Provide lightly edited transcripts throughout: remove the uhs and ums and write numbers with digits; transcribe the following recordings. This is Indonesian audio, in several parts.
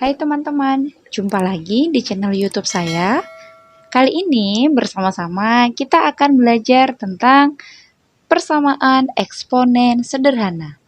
Hai teman-teman, jumpa lagi di channel YouTube saya. Kali ini bersama-sama kita akan belajar tentang persamaan eksponen sederhana.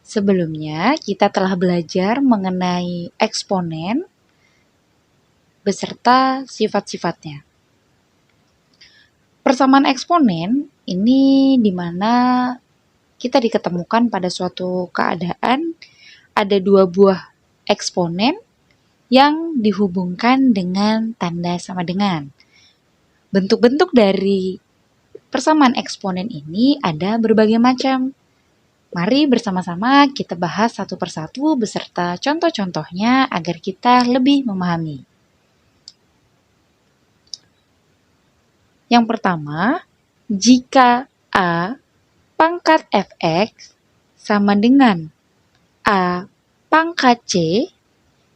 Sebelumnya kita telah belajar mengenai eksponen beserta sifat-sifatnya. Persamaan eksponen ini dimana kita diketemukan pada suatu keadaan ada dua buah eksponen yang dihubungkan dengan tanda sama dengan. Bentuk-bentuk dari persamaan eksponen ini ada berbagai macam. Mari bersama-sama kita bahas satu persatu beserta contoh-contohnya agar kita lebih memahami. Yang pertama, jika A pangkat fx sama dengan A pangkat c,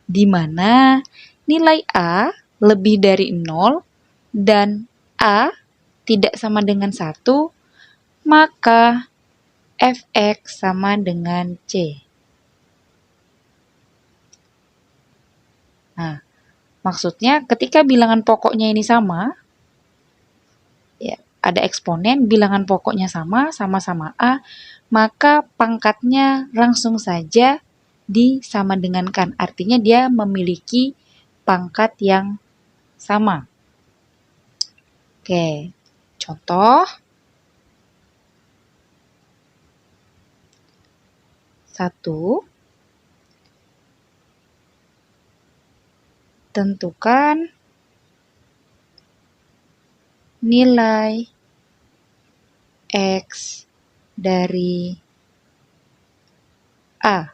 di mana nilai A lebih dari 0 dan A tidak sama dengan 1, maka fx sama dengan c. Nah, maksudnya ketika bilangan pokoknya ini sama, ya, ada eksponen, bilangan pokoknya sama-sama A, maka pangkatnya langsung saja disama dengankan. Artinya dia memiliki pangkat yang sama. Oke, contoh 1. Tentukan nilai X dari A.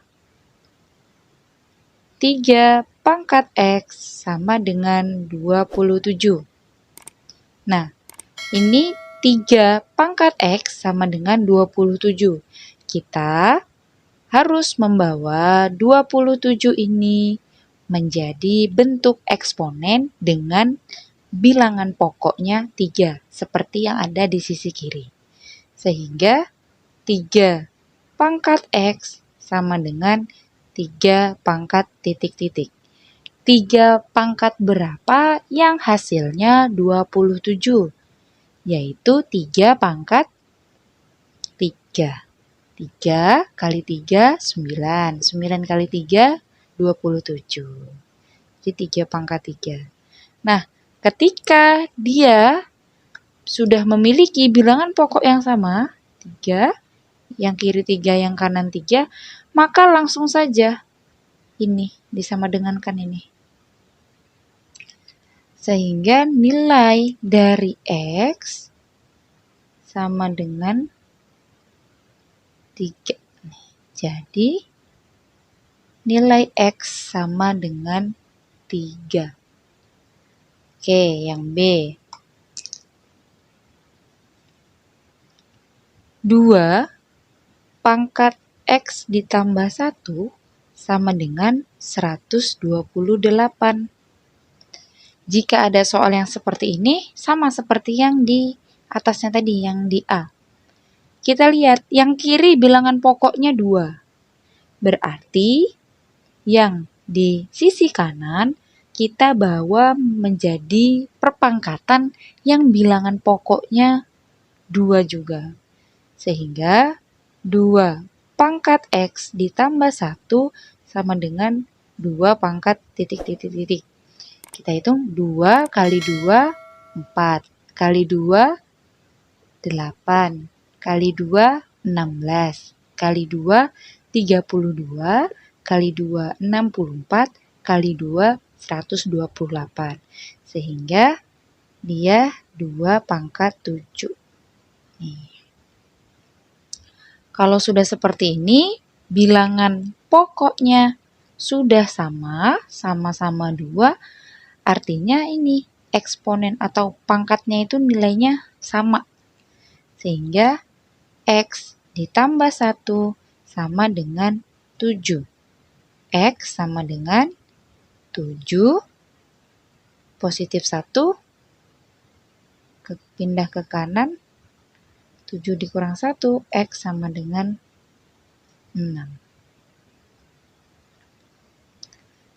3 pangkat X sama dengan 27. Nah, ini 3 pangkat X sama dengan 27. Kita harus membawa 27 ini menjadi bentuk eksponen dengan bilangan pokoknya 3, seperti yang ada di sisi kiri. Sehingga 3 pangkat X sama dengan 3 pangkat titik-titik. 3 pangkat berapa yang hasilnya 27? Yaitu 3 pangkat 3. 3 kali 3, 9. 9 kali 3, 27. Jadi 3 pangkat 3. Nah, ketika dia sudah memiliki bilangan pokok yang sama, 3, yang kiri 3, yang kanan 3, maka langsung saja ini disama dengankan ini. Sehingga nilai dari X sama dengan 3. Jadi nilai X sama dengan 3. Oke, yang B. 2 pangkat X ditambah 1 sama dengan 128. Jika ada soal yang seperti ini, sama seperti yang di atasnya tadi, yang di A. Kita lihat, yang kiri bilangan pokoknya 2. Berarti yang di sisi kanan kita bawa menjadi perpangkatan yang bilangan pokoknya 2 juga. Sehingga 2 pangkat X ditambah 1 sama dengan 2 pangkat titik-titik-titik. Kita hitung 2 kali 2, 4. Kali 2, 8. Kali 2, 16. Kali 2, 32. Kali 2, 64. Kali 2, 128. Sehingga dia 2 pangkat 7. Nih. Kalau sudah seperti ini, bilangan pokoknya sudah sama-sama 2, artinya ini eksponen atau pangkatnya itu nilainya sama. Sehingga X ditambah 1 sama dengan 7. X sama dengan 7, positif 1, pindah ke kanan, 7 dikurang 1, X sama dengan 6.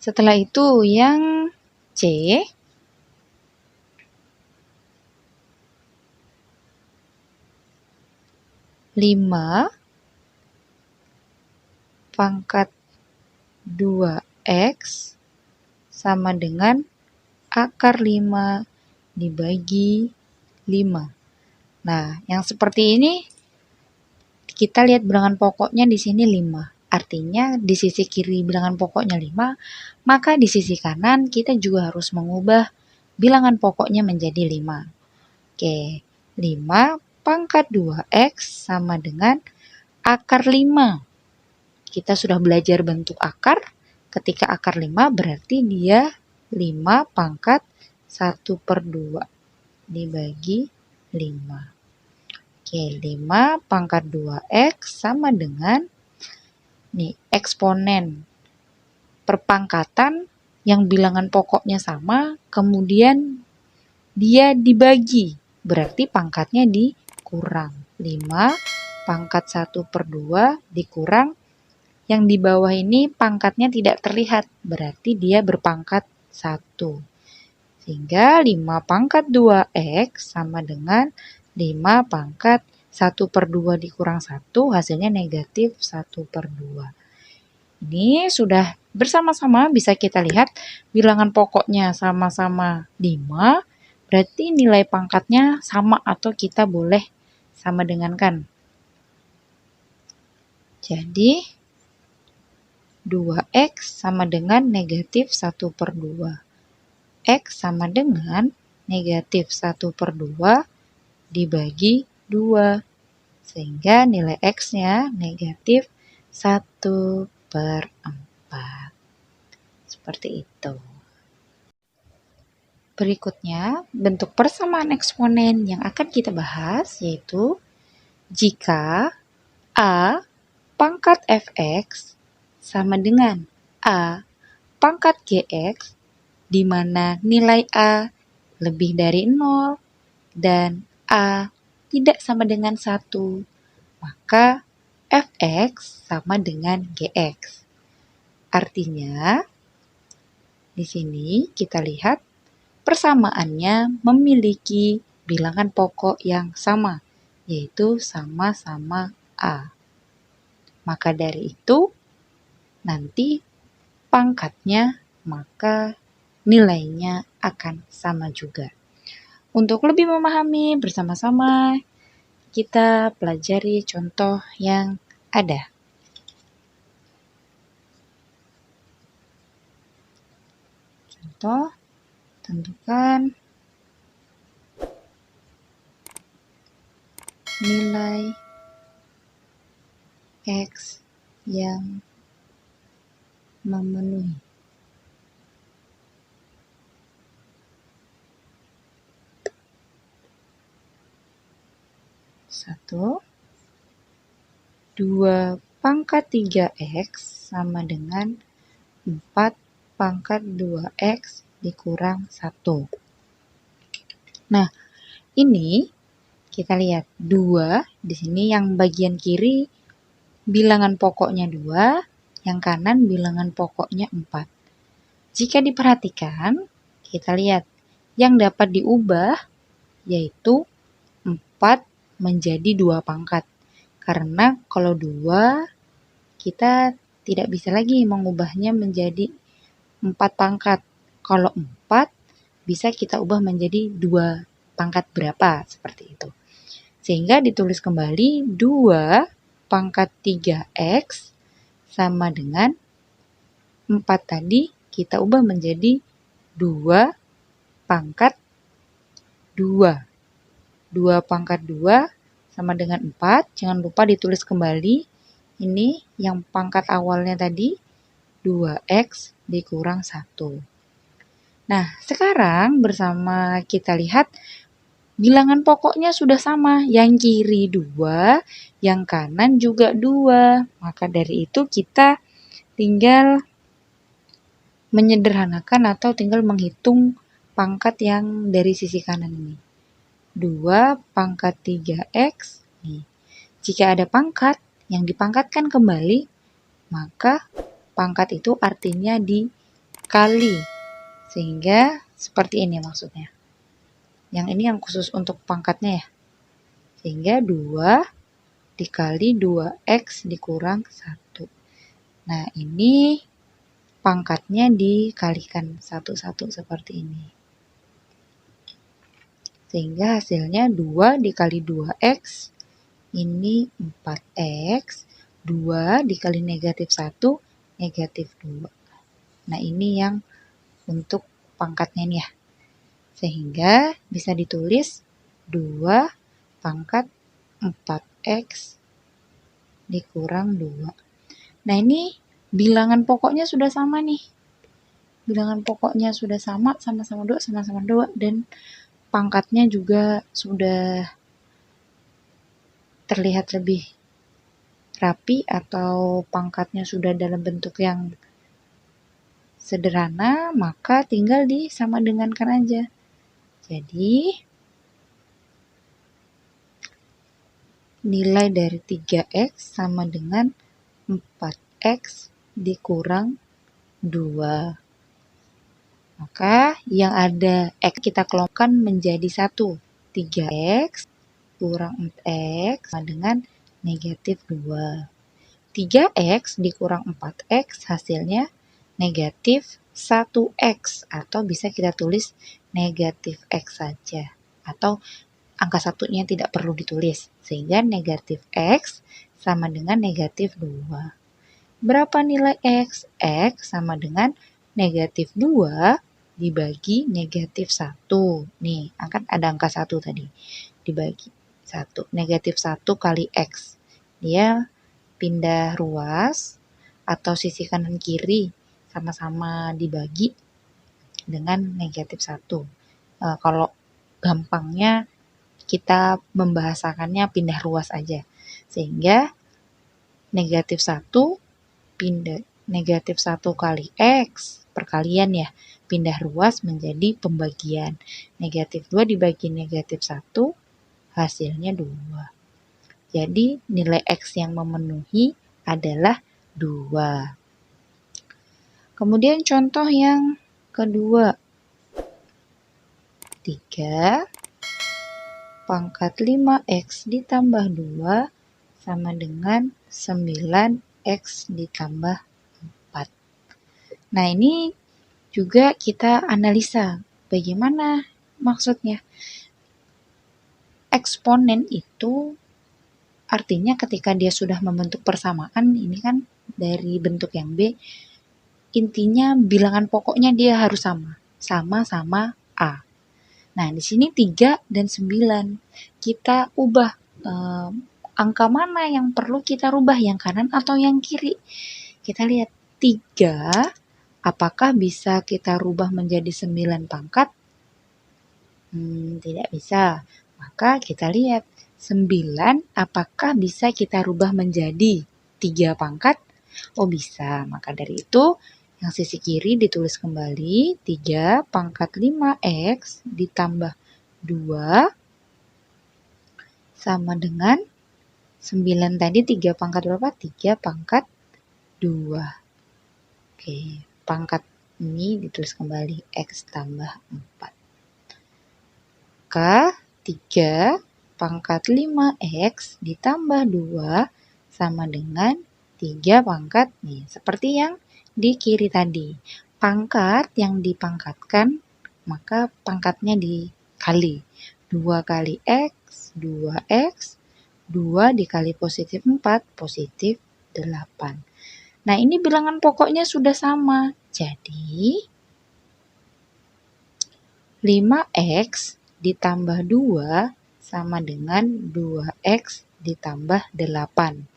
Setelah itu yang C, 5 pangkat 2x sama dengan akar 5 dibagi 5. Nah, yang seperti ini kita lihat bilangan pokoknya di sini 5. Artinya di sisi kiri bilangan pokoknya 5, maka di sisi kanan kita juga harus mengubah bilangan pokoknya menjadi 5. Oke, 5 pangkat 2x sama dengan akar 5. Kita sudah belajar bentuk akar. Ketika akar 5 berarti dia 5 pangkat 1/2 dibagi 5. Oke, 5 pangkat 2x sama dengan nih eksponen perpangkatan yang bilangan pokoknya sama, kemudian dia dibagi, berarti pangkatnya dikurang. 5 pangkat 1/2 dikurang, yang di bawah ini pangkatnya tidak terlihat, berarti dia berpangkat 1. Sehingga 5 pangkat 2x sama dengan 5 pangkat 1/2 dikurang 1, hasilnya negatif 1/2. Ini sudah bersama-sama bisa kita lihat bilangan pokoknya sama-sama 5, berarti nilai pangkatnya sama atau kita boleh sama dengankan. Jadi 2x sama dengan negatif 1/2. X sama dengan negatif 1/2 dibagi 2. Sehingga nilai X-nya negatif 1/4. Seperti itu. Berikutnya, bentuk persamaan eksponen yang akan kita bahas yaitu jika A pangkat fx sama dengan A pangkat gx, di mana nilai A lebih dari 0 dan A tidak sama dengan 1, maka fx sama dengan gx. Artinya, di sini kita lihat persamaannya memiliki bilangan pokok yang sama, yaitu sama-sama A. Maka dari itu, nanti pangkatnya maka nilainya akan sama juga. Untuk lebih memahami bersama-sama, kita pelajari contoh yang ada. Contoh, tentukan nilai X yang memenuhi. Satu, 2 pangkat 3x sama dengan 4 pangkat 2x dikurang 1. Nah, ini kita lihat 2 di sini yang bagian kiri bilangan pokoknya 2, yang kanan bilangan pokoknya 4. Jika diperhatikan, kita lihat yang dapat diubah yaitu 4 menjadi 2 pangkat. Karena kalau 2, kita tidak bisa lagi mengubahnya menjadi 4 pangkat. Kalau 4, bisa kita ubah menjadi 2 pangkat berapa, seperti itu. Sehingga ditulis kembali 2 pangkat 3x sama dengan 4 tadi kita ubah menjadi 2 pangkat 2. 2 pangkat 2 sama dengan 4. Jangan lupa ditulis kembali. Ini yang pangkat awalnya tadi 2x dikurang 1. Nah, sekarang bersama kita lihat bilangan pokoknya sudah sama. Yang kiri 2, yang kanan juga 2. Maka dari itu kita tinggal menyederhanakan atau tinggal menghitung pangkat yang dari sisi kanan ini. 2 pangkat 3x. Nih. Jika ada pangkat yang dipangkatkan kembali, maka pangkat itu artinya kali. Sehingga seperti ini maksudnya. Yang ini yang khusus untuk pangkatnya ya. Sehingga 2 dikali 2x dikurang 1. Nah, ini pangkatnya dikalikan satu-satu seperti ini. Sehingga hasilnya 2 dikali 2x, ini 4x, 2 dikali negatif 1, negatif 2. Nah, ini yang untuk pangkatnya nih ya. Sehingga bisa ditulis 2 pangkat 4x dikurang 2. Nah, ini bilangan pokoknya sudah sama nih. Bilangan pokoknya sudah sama, sama-sama 2, sama-sama 2, dan pangkatnya juga sudah terlihat lebih rapi atau pangkatnya sudah dalam bentuk yang sederhana, maka tinggal disama dengankan aja. Jadi, nilai dari 3x sama dengan 4x dikurang 2. Maka yang ada x kita kelompokkan menjadi 1. 3x kurang 4x sama dengan negatif 2. 3x dikurang 4x hasilnya negatif 1x, atau bisa kita tulis negatif x saja, atau angka satunya tidak perlu ditulis, sehingga negatif x sama dengan negatif 2. Berapa nilai x? X sama dengan negatif 2 dibagi negatif 1. Nih, kan ada angka 1 tadi. Dibagi 1. Negatif 1 kali x. Dia pindah ruas atau sisi kanan kiri sama-sama dibagi dengan negatif 1. Kalau gampangnya kita membahasakannya pindah ruas aja. Sehingga negatif 1 pindah negatif 1 kali x, perkalian ya, pindah ruas menjadi pembagian. Negatif 2 dibagi negatif 1, hasilnya 2. Jadi nilai x yang memenuhi adalah 2. Kemudian contoh yang kedua. 3 pangkat 5x ditambah 2 sama dengan 9x ditambah 4. Nah, ini juga kita analisa bagaimana maksudnya. Eksponen itu artinya ketika dia sudah membentuk persamaan, ini kan dari bentuk yang B, intinya bilangan pokoknya dia harus sama. Sama A. Nah, di sini 3 dan 9. Kita ubah angka mana yang perlu kita rubah, yang kanan atau yang kiri. Kita lihat 3, apakah bisa kita rubah menjadi 9 pangkat? Tidak bisa. Maka kita lihat 9 apakah bisa kita rubah menjadi 3 pangkat? Oh, bisa. Maka dari itu yang sisi kiri ditulis kembali 3 pangkat 5x ditambah 2 sama dengan 9 tadi 3 pangkat berapa? 3 pangkat 2. Oke, pangkat ini ditulis kembali x tambah 4. Maka 3 pangkat 5x ditambah 2 sama dengan 3 pangkat, nih, seperti yang di kiri tadi. Pangkat yang dipangkatkan, maka pangkatnya dikali. 2 kali x, 2x, 2 dikali positif 4, positif 8. Nah, ini bilangan pokoknya sudah sama. Jadi, 5x ditambah 2 sama dengan 2x ditambah 8.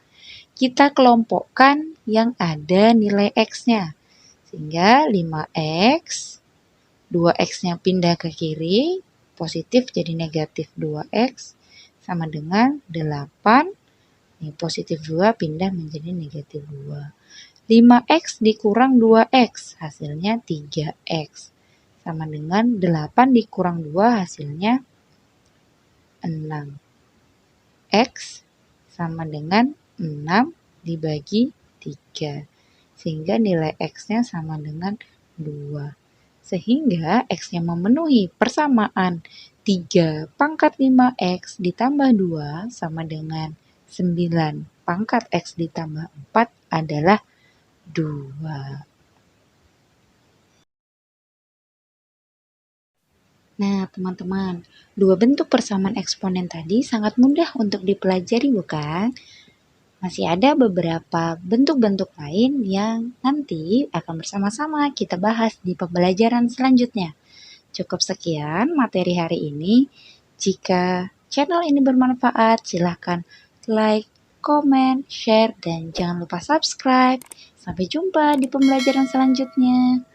Kita kelompokkan yang ada nilai x-nya. Sehingga 5x, 2x-nya pindah ke kiri, positif jadi negatif 2x, sama dengan 8, ini positif 2 pindah menjadi negatif 2. 5x dikurang 2x, hasilnya 3x. Sama dengan 8 dikurang 2, hasilnya 6. X sama dengan 6 dibagi 3. Sehingga nilai x-nya sama dengan 2. Sehingga X-nya memenuhi persamaan 3 pangkat 5X ditambah 2 sama dengan 9 pangkat X ditambah 4 adalah 2. Nah, teman-teman, dua bentuk persamaan eksponen tadi sangat mudah untuk dipelajari, bukan? Masih ada beberapa bentuk-bentuk lain yang nanti akan bersama-sama kita bahas di pembelajaran selanjutnya. Cukup sekian materi hari ini. Jika channel ini bermanfaat, silahkan like, comment, share, dan jangan lupa subscribe. Sampai jumpa di pembelajaran selanjutnya.